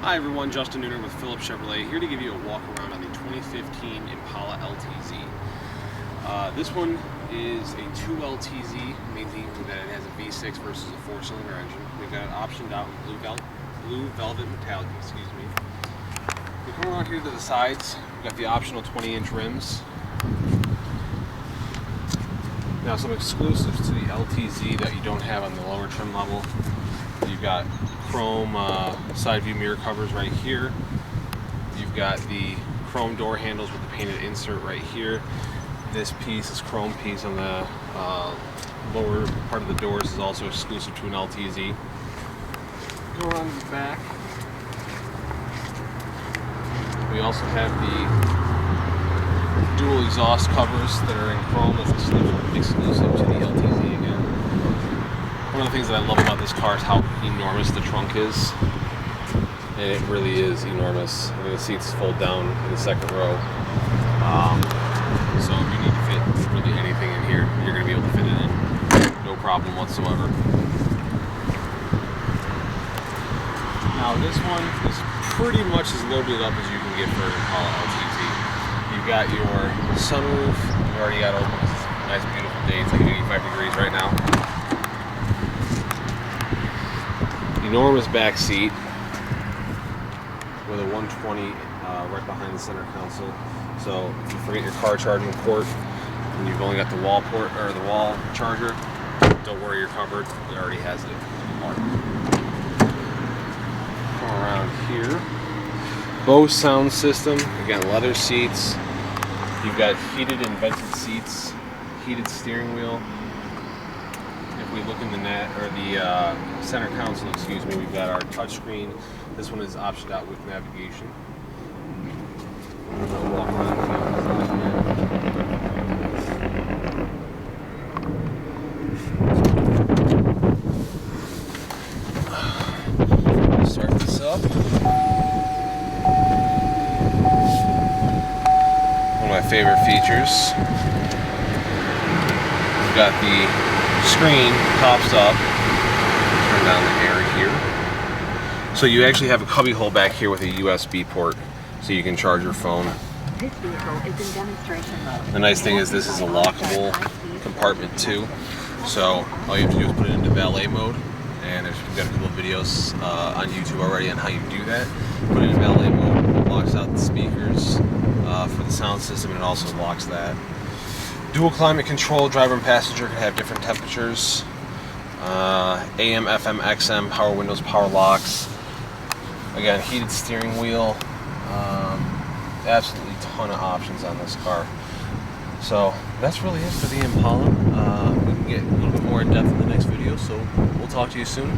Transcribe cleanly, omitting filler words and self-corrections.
Hi everyone, Justin Nooner with Phillips Chevrolet, here to give you a walk around on the 2015 Impala LTZ. This one is a 2 LTZ, mainly that it has a V6 versus a 4-cylinder engine. We've got it optioned out with blue velvet metallic, We come around here to the sides, we've got the optional 20-inch rims. Now some exclusives to the LTZ that you don't have on the lower trim level. You've got chrome side view mirror covers right here. You've got the chrome door handles with the painted insert right here. This piece, this chrome piece on the lower part of the doors, is also exclusive to an LTZ. Go around to the back. We also have the dual exhaust covers that are in chrome. That's exclusive to the LTZ again. One of the things that I love about this car is how enormous the trunk is. And it really is enormous. I mean, the seats fold down in the second row. So if you need to fit really anything in here, you're going to be able to fit it in. No problem whatsoever. Now this one is pretty much as loaded up as you can get for an Impala LTZ. You've got your sunroof. You've already got open. It's a nice beautiful day. It's like 85 degrees right now. Enormous back seat with a 120 right behind the center console. So if you forget your car charging port and you've only got the wall port or the wall charger, don't worry, you're covered. It already has it marked. Come around here. Bose sound system. Again, leather seats. You've got heated and vented seats, heated steering wheel. If we look in the center console, we've got our touchscreen. This one is optioned out with navigation. I'll walk around here. Start this up. One of my favorite features. We've got the screen pops up. Turn down the air here. So you actually have a cubby hole back here with a USB port, so you can charge your phone. This vehicle is in demonstration mode. The nice thing is this is a lockable compartment too. So all you have to do is put it into valet mode. And we've got a couple of videos on YouTube already on how you do that. Put it in valet mode, it locks out the speakers for the sound system, and it also locks that. Dual climate control, driver and passenger can have different temperatures. AM, FM, XM, power windows, power locks. Again, heated steering wheel. Absolutely ton of options on this car. So that's really it for the Impala. We can get a little bit more in depth in the next video, so we'll talk to you soon.